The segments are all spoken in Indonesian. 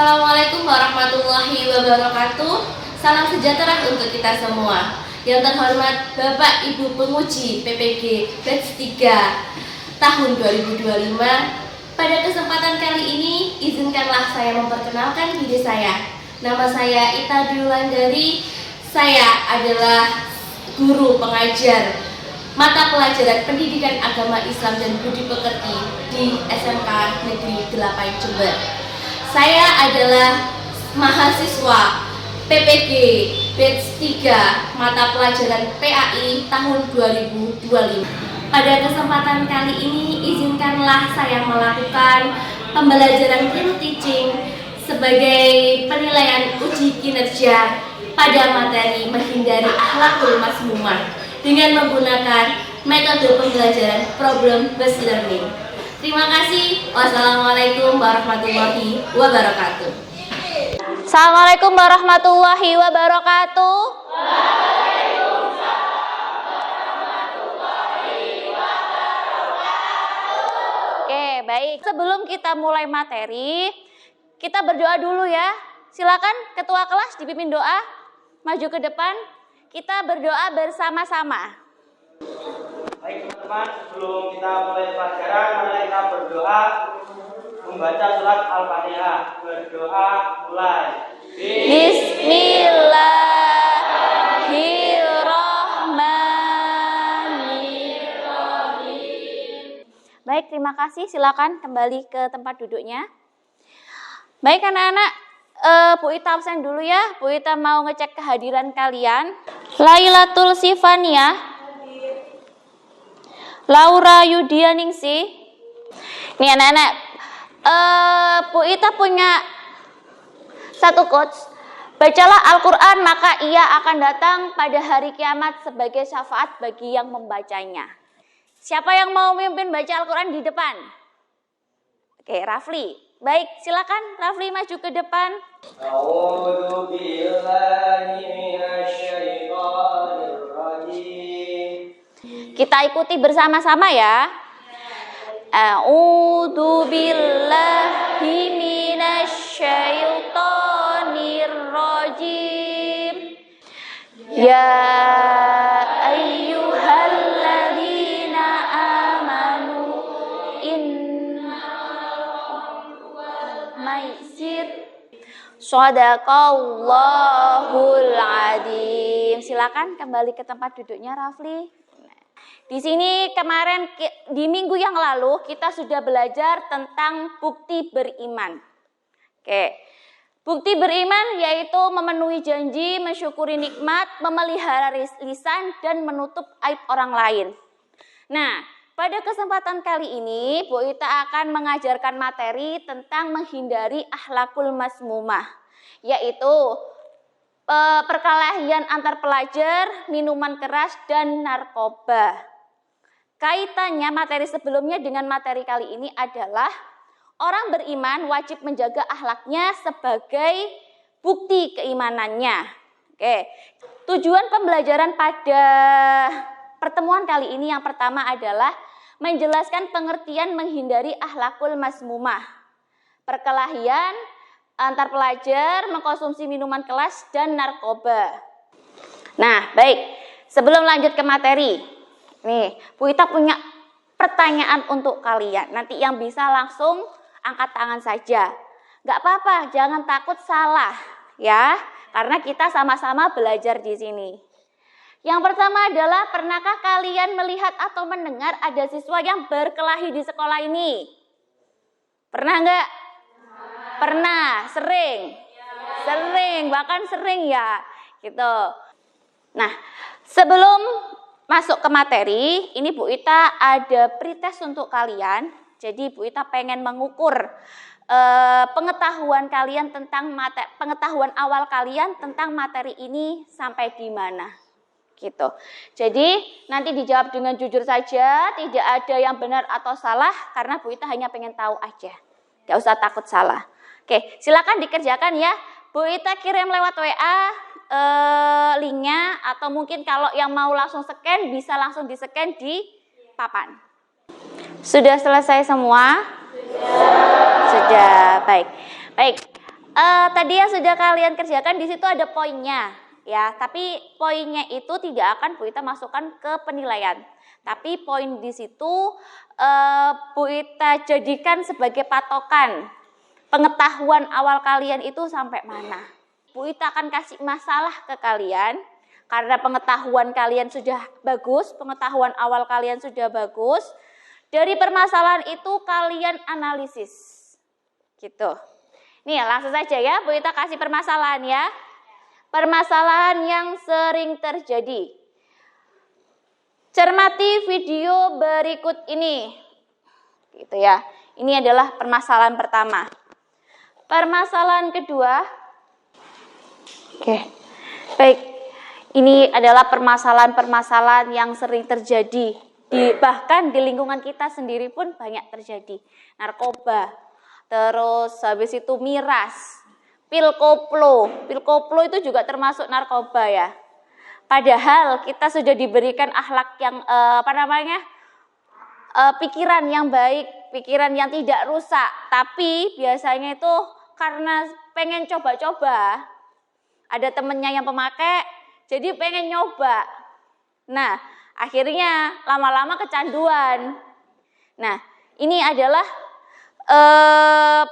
Assalamualaikum warahmatullahi wabarakatuh. Salam sejahtera untuk kita semua. Yang terhormat Bapak Ibu Penguji PPG Batch 3 tahun 2025. Pada kesempatan kali ini, izinkanlah saya memperkenalkan diri saya. Nama saya Ita Diulandari. Saya adalah guru pengajar mata pelajaran Pendidikan Agama Islam dan Budi Pekerti di SMK Negeri 8 Jember. Saya adalah mahasiswa PPG Batch 3 mata pelajaran PAI tahun 2025. Pada kesempatan kali ini, izinkanlah saya melakukan pembelajaran real teaching sebagai penilaian uji kinerja pada materi menghindari akhlakul mazmumah dengan menggunakan metode pembelajaran problem based learning. Terima kasih. Wassalamualaikum warahmatullahi wabarakatuh. Assalamualaikum warahmatullahi wabarakatuh. Oke, baik. Sebelum kita mulai materi, kita berdoa dulu ya. Silakan ketua kelas dipimpin doa. Maju ke depan. Kita berdoa bersama-sama. Baik teman-teman, sebelum kita mulai pelajaran, mari kita berdoa membaca surat Al-Fatihah. Berdoa mulai. Bismillahirrahmanirrahim. Baik, terima kasih. Silakan kembali ke tempat duduknya. Baik anak-anak, Bu Ita absen dulu ya. Bu Ita mau ngecek kehadiran kalian. Lailatul Sifania, Laura Yudianingsi. Nih anak-anak, Bu Ita punya satu quotes. Bacalah Al-Quran maka ia akan datang pada hari kiamat sebagai syafaat bagi yang membacanya. Siapa yang mau memimpin baca Al-Quran di depan? Oke, Rafli. Baik, silakan Rafli maju ke depan. A'udzu billahi minasyaitonir rajim. Kita ikuti bersama-sama ya. A'udzu billahi minasyaitonir rajim. Ya ayyuhalladzina amanu inna maisir Shadaqallahul adzim. Silakan kembali ke tempat duduknya Rafli. Di sini kemarin di minggu yang lalu kita sudah belajar tentang bukti beriman. Oke. Bukti beriman yaitu memenuhi janji, mensyukuri nikmat, memelihara lisan dan menutup aib orang lain. Nah, pada kesempatan kali ini Bu Ita akan mengajarkan materi tentang menghindari akhlakul mazmumah, yaitu perkelahian antar pelajar, minuman keras dan narkoba. Kaitannya materi sebelumnya dengan materi kali ini adalah orang beriman wajib menjaga akhlaknya sebagai bukti keimanannya. Oke. Tujuan pembelajaran pada pertemuan kali ini yang pertama adalah menjelaskan pengertian menghindari akhlakul mazmumah. Perkelahian antar pelajar, mengkonsumsi minuman keras dan narkoba. Nah, baik. Sebelum lanjut ke materi, nih, Bu Ita punya pertanyaan untuk kalian. Nanti yang bisa langsung angkat tangan saja. Gak apa-apa, jangan takut salah ya, karena kita sama-sama belajar di sini. Yang pertama adalah, pernahkah kalian melihat atau mendengar ada siswa yang berkelahi di sekolah ini? Pernah nggak? Pernah, sering, bahkan sering ya, gitu. Nah, sebelum masuk ke materi, ini Bu Ita ada pretest untuk kalian. Jadi Bu Ita pengen mengukur pengetahuan kalian tentang pengetahuan awal kalian tentang materi ini sampai di mana. Gitu. Jadi nanti dijawab dengan jujur saja, tidak ada yang benar atau salah karena Bu Ita hanya pengen tahu aja. Gak usah takut salah. Oke, silakan dikerjakan ya. Bu Ita kirim lewat WA linknya, atau mungkin kalau yang mau langsung scan bisa langsung di-scan di papan. Sudah selesai semua? Sudah. Baik. Tadi yang sudah kalian kerjakan di situ ada poinnya, ya. Tapi poinnya itu tidak akan Bu Ita masukkan ke penilaian. Tapi poin di situ Bu Ita jadikan sebagai patokan pengetahuan awal kalian itu sampai mana. Bu Ita akan kasih masalah ke kalian karena pengetahuan kalian sudah bagus, pengetahuan awal kalian sudah bagus. Dari permasalahan itu kalian analisis, gitu. Nih langsung saja ya, Bu Ita kasih permasalahan ya. Permasalahan yang sering terjadi. Cermati video berikut ini. Gitu ya. Ini adalah permasalahan pertama. Permasalahan kedua. Oke. Baik. Ini adalah permasalahan-permasalahan yang sering terjadi. Bahkan di lingkungan kita sendiri pun banyak terjadi. Narkoba. Terus habis itu miras. Pil koplo. Pil koplo itu juga termasuk narkoba ya. Padahal kita sudah diberikan akhlak yang pikiran yang baik, pikiran yang tidak rusak. Tapi biasanya itu karena pengen coba-coba, ada temennya yang pemakai, jadi pengen nyoba. Nah, akhirnya lama-lama kecanduan. Nah, ini adalah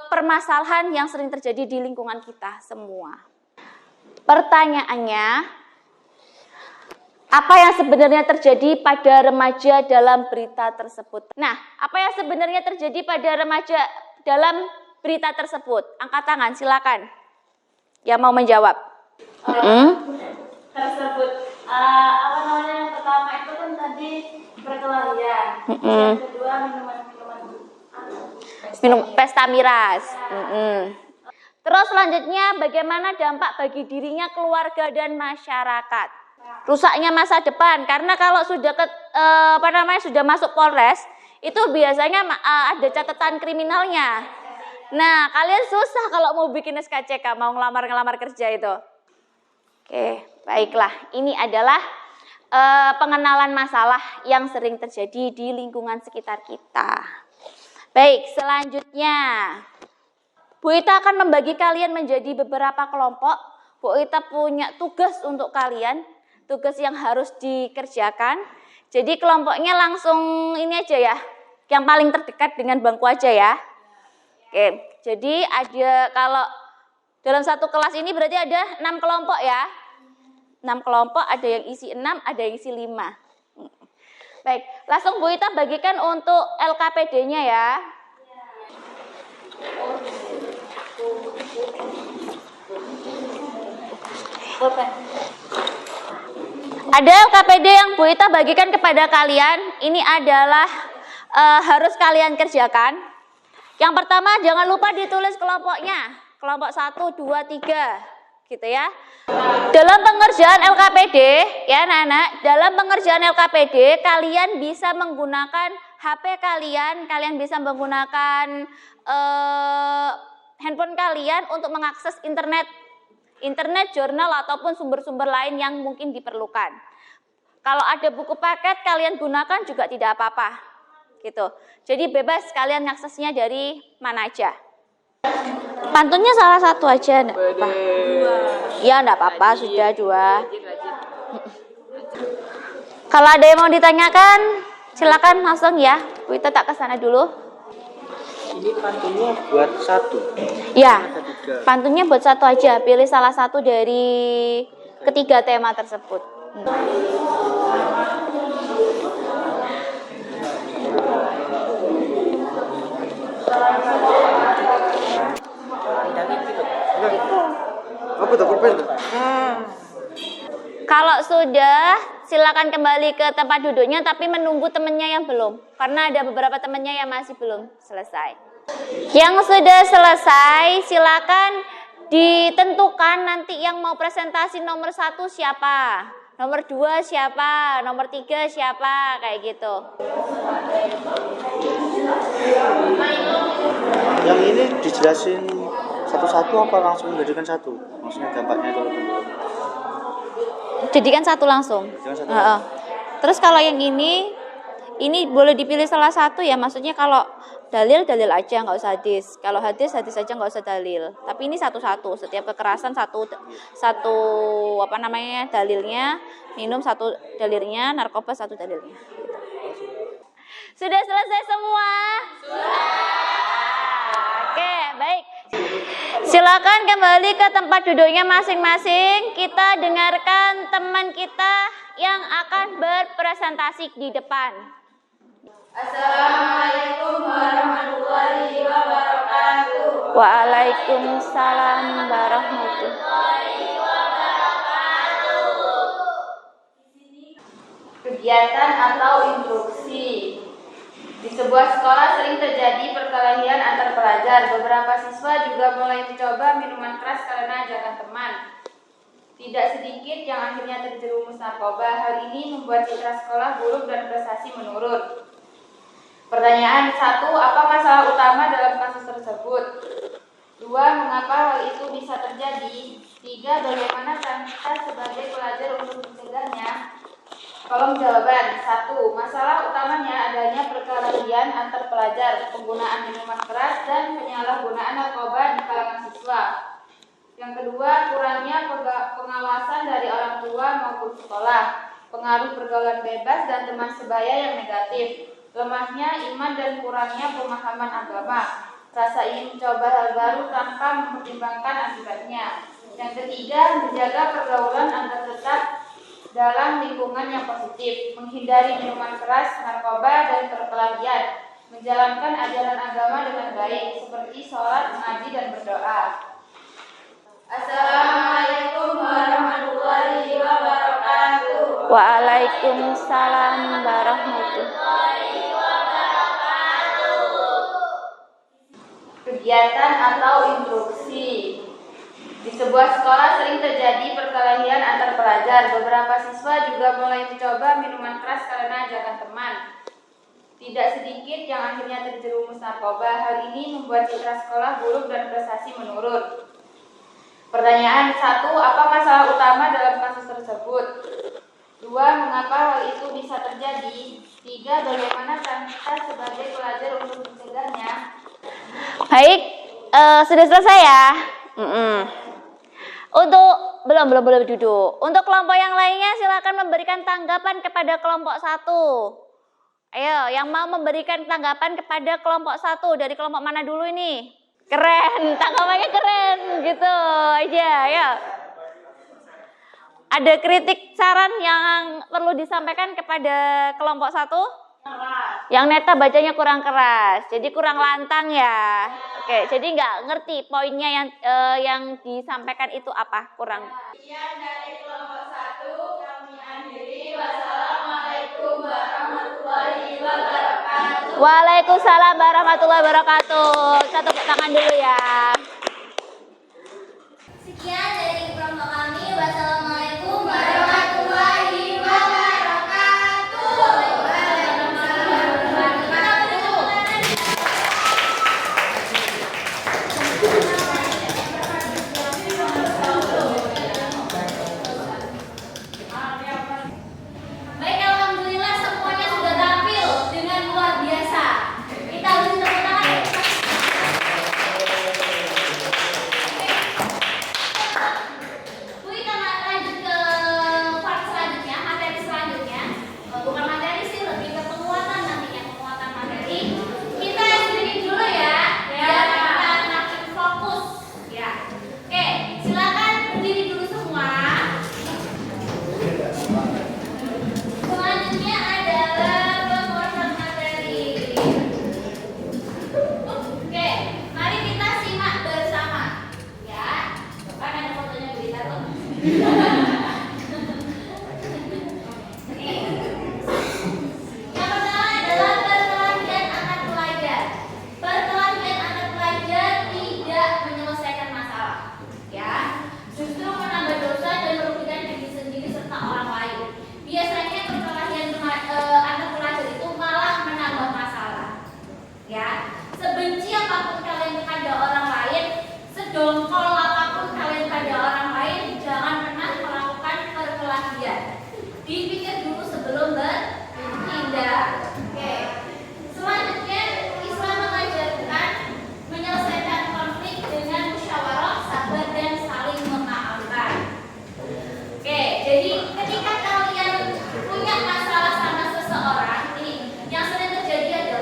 permasalahan yang sering terjadi di lingkungan kita semua. Pertanyaannya, apa yang sebenarnya terjadi pada remaja dalam berita tersebut? Nah, apa yang sebenarnya terjadi pada remaja dalam berita tersebut? Angkat tangan, silakan. Yang mau menjawab. Tersebut apa namanya, yang pertama itu kan tadi perkelahian. Yang kedua minum pesta miras. Terus selanjutnya bagaimana dampak bagi dirinya, keluarga dan masyarakat? Rusaknya masa depan, karena kalau sudah sudah masuk Polres itu biasanya ada catatan kriminalnya. Nah, kalian susah kalau mau bikin SKCK, mau ngelamar kerja itu. Oke, baiklah. Ini adalah pengenalan masalah yang sering terjadi di lingkungan sekitar kita. Baik, selanjutnya Bu Ita akan membagi kalian menjadi beberapa kelompok. Bu Ita punya tugas untuk kalian, tugas yang harus dikerjakan. Jadi kelompoknya langsung ini aja ya, yang paling terdekat dengan bangku aja ya. Oke, jadi ada, kalau dalam satu kelas ini berarti ada 6 kelompok ya. 6 kelompok, ada yang isi 6, ada yang isi 5. Baik, langsung Bu Ita bagikan untuk LKPD-nya ya. Ada LKPD yang Bu Ita bagikan kepada kalian. Ini adalah harus kalian kerjakan. Yang pertama, jangan lupa ditulis kelompoknya. Kelompok 1, 2, 3. Gitu ya. Dalam pengerjaan LKPD, ya anak-anak, dalam pengerjaan LKPD kalian bisa menggunakan HP kalian bisa menggunakan handphone kalian untuk mengakses internet, jurnal ataupun sumber-sumber lain yang mungkin diperlukan. Kalau ada buku paket kalian gunakan juga tidak apa-apa. Gitu. Jadi bebas kalian aksesnya dari mana aja. Pantunnya salah satu aja, enggak apa-apa. Ya, enggak apa-apa, sudah 2. Kalau ada yang mau ditanyakan, silakan langsung ya. Bu Ita tak ke sana dulu. Ini pantunnya buat 1. Ya, pantunnya buat 1 aja. Pilih salah satu dari ketiga tema tersebut. Kalau sudah, silakan kembali ke tempat duduknya, tapi menunggu temannya yang belum, karena ada beberapa temannya yang masih belum selesai. Yang sudah selesai, silakan ditentukan nanti yang mau presentasi nomor 1 siapa, nomor 2 siapa, nomor 3 siapa, kayak gitu. Yang ini dijelasin satu-satu apa langsung menjadikan satu? Maksudnya dampaknya itu? Jadikan satu langsung. Terus kalau yang ini ini boleh dipilih salah satu ya, maksudnya kalau dalil aja, nggak usah hadis. Kalau hadis aja, nggak usah dalil. Tapi ini satu-satu, setiap kekerasan satu dalilnya, minum satu dalilnya, narkoba satu dalilnya. Sudah selesai semua? Oke, baik. Silakan kembali ke tempat duduknya masing-masing. Kita dengarkan teman kita yang akan berpresentasi di depan. Assalamualaikum warahmatullahi wabarakatuh. Waalaikumsalam warahmatullahi wabarakatuh. Kegiatan atau instruksi. Di sebuah sekolah sering terjadi perkelahian antar pelajar. Beberapa siswa juga mulai mencoba minuman keras karena ajakan teman. Tidak sedikit yang akhirnya terjerumus narkoba. Hal ini membuat citra sekolah buruk dan prestasi menurun. Pertanyaan 1. Apa masalah utama dalam kasus tersebut? 2. Mengapa hal itu bisa terjadi? 3. Bagaimana peran kita sebagai pelajar untuk mencegahnya? Kolom jawaban. 1. Masalah utamanya adanya perkelahian antar pelajar, penggunaan minuman keras, dan penyalahgunaan narkoba di kalangan siswa. Yang kedua, kurangnya pengawasan dari orang tua maupun sekolah, pengaruh pergaulan bebas dan teman sebaya yang negatif, lemahnya iman dan kurangnya pemahaman agama, rasa ingin mencoba hal baru tanpa mempertimbangkan akibatnya. Yang ketiga, menjaga pergaulan agar tetap dalam lingkungan yang positif, menghindari minuman keras, narkoba, dan perkelahian, menjalankan ajaran agama dengan baik, seperti sholat, mengaji, dan berdoa. Assalamualaikum warahmatullahi wabarakatuh. Waalaikumsalam warahmatullahi wabarakatuh. Kegiatan atau instruksi. Di sebuah sekolah sering terjadi perkelahian antar pelajar. Beberapa siswa juga mulai mencoba minuman keras karena ajakan teman. Tidak sedikit yang akhirnya terjerumus narkoba. Hal ini membuat citra sekolah buruk dan prestasi menurun. Pertanyaan 1. Apa masalah utama dalam kasus tersebut? 2. Mengapa hal itu bisa terjadi? 3. Bagaimana peran kita sebagai pelajar untuk mencegahnya? Baik, sudah selesai ya. Untuk belum boleh duduk. Untuk kelompok yang lainnya silakan memberikan tanggapan kepada kelompok 1. Ayo, yang mau memberikan tanggapan kepada kelompok 1 dari kelompok mana dulu ini? Keren, tanggapannya keren gitu aja ya. Ada kritik saran yang perlu disampaikan kepada kelompok 1? Yang neta bacanya kurang keras, jadi kurang lantang ya. Oke, jadi nggak ngerti poinnya yang disampaikan itu apa, kurang. Sekian dari kelompok 1, kami akhiri. Wassalamualaikum warahmatullahi wabarakatuh. Waalaikumsalam warahmatullahi wabarakatuh. Kita tepuk tangan dulu ya. Sekian dari kelompok kami. Wassalamualaikum warahmatullahi wabarakatuh. Baik, alhamdulillah semuanya sudah tampil dengan luar biasa. Kita harus tepuk tangan. Bu, kita lanjut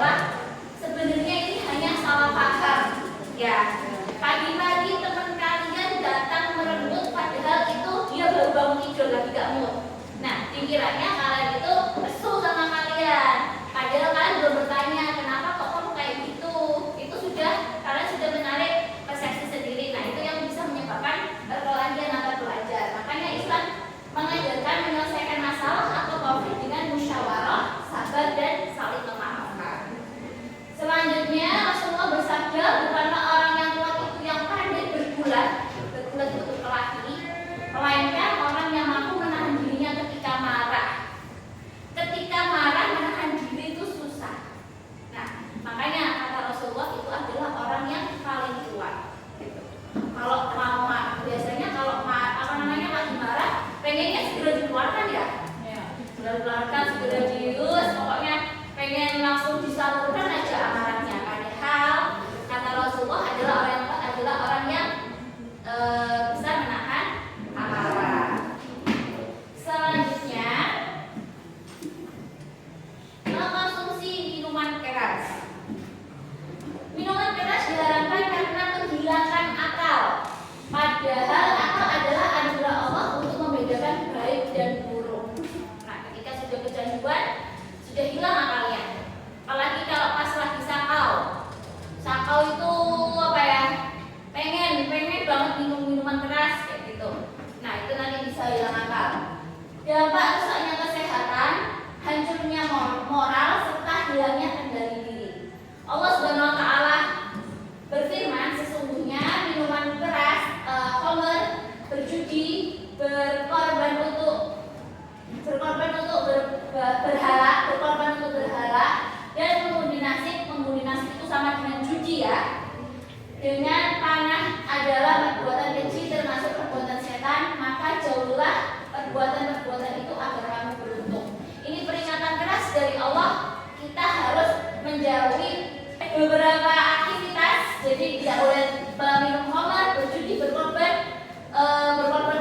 adalah sebenarnya ini hanya salah paham. Ya, pagi-pagi teman kalian datang merenggut padahal itu dia baru bangun tidur lagi gak mood. Nah, pikirannya kalian itu kesel sama kalian. Padahal kalian belum bertanya kenapa kok kamu kayak gitu. Itu sudah kalian sudah menarik persepsi sendiri. Nah, itu yang bisa menyebabkan perkelahian antar pelajar. Makanya Islam mengajarkan menyelesaikan masalah atau konflik dengan musyawarah, sabar dan saling memaafkan. Selanjutnya Rasulullah bersabda, bukanlah orang yang kuat itu yang pandai bergulat untuk kelahi, melainkan orang yang mampu menahan dirinya ketika marah. Ketika marah menahan diri itu susah. Nah, makanya kata Rasulullah itu adalah orang yang paling kuat. Gitu. Kalau mau biasanya kalau lagi marah, pengennya segera dikeluarkan ya. Segera dikeluarkan, segera dius, pokoknya pengen langsung disalurkan aja amarahnya. Padahal kata Rasulullah adalah orang yang bisa menahan amarah. Selanjutnya, mengkonsumsi minuman keras. Minuman keras diharamkan karena menghilangkan akal. Padahal akal adalah anugerah Allah untuk membedakan baik dan buruk. Nah, ketika sudah kecanduan, sudah hilang akalnya. Apalagi kalau pas lagi sakau. Sakau itu apa ya? Pengen banget minum minuman keras kayak gitu. Nah, itu nanti bisa hilang akal. Dampak rusaknya kesehatan, hancurnya moral serta hilangnya kendali diri. Allah Subhanahu wa taala berfirman, sesungguhnya minuman keras, khamr, berjudi, berkorban untuk berhala, dan mengundi nasib itu sama dengan judi ya. Dengan panah adalah perbuatan keji termasuk perbuatan setan, maka jauhlah perbuatan itu agar kamu beruntung. Ini peringatan keras dari Allah. Kita harus menjauhi beberapa aktivitas. Jadi tidak boleh minum khamr, berjudi, berkorban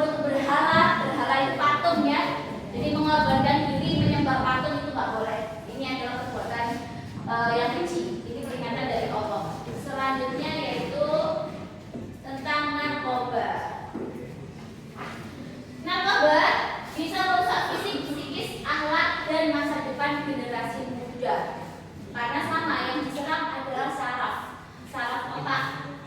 untuk berhala itu patung ya. Jadi mengorbankan diri menyembah patung itu nggak boleh. Ini adalah perbuatan yang keji. Ini peringatan dari Allah. Selanjutnya yaitu tentang narkoba. Narkoba bisa merusak fisik, psikis, akhlak dan masa depan generasi muda. Karena sama yang diserang adalah saraf otak,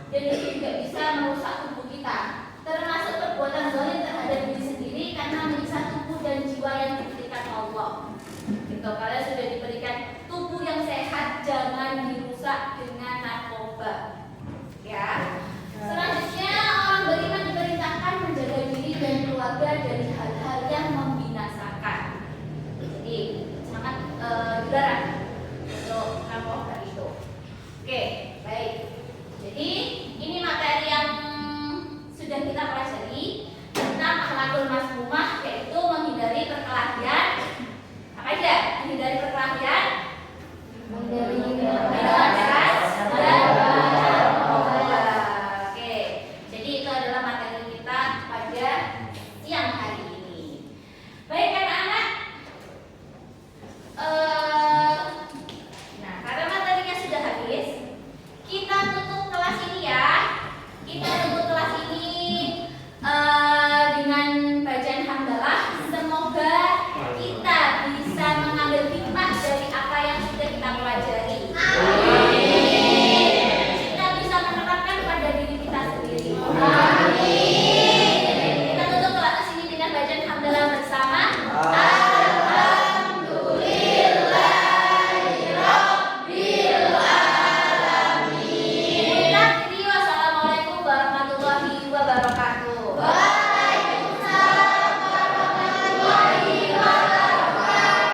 dan itu juga bisa merusak tubuh kita. Termasuk perbuatan zalim terhadap diri sendiri karena menyiksa tubuh dan jiwa yang diberikan Allah. Gitu, kalian sudah diberikan tubuh yang sehat, jangan dirusak dengan narkoba.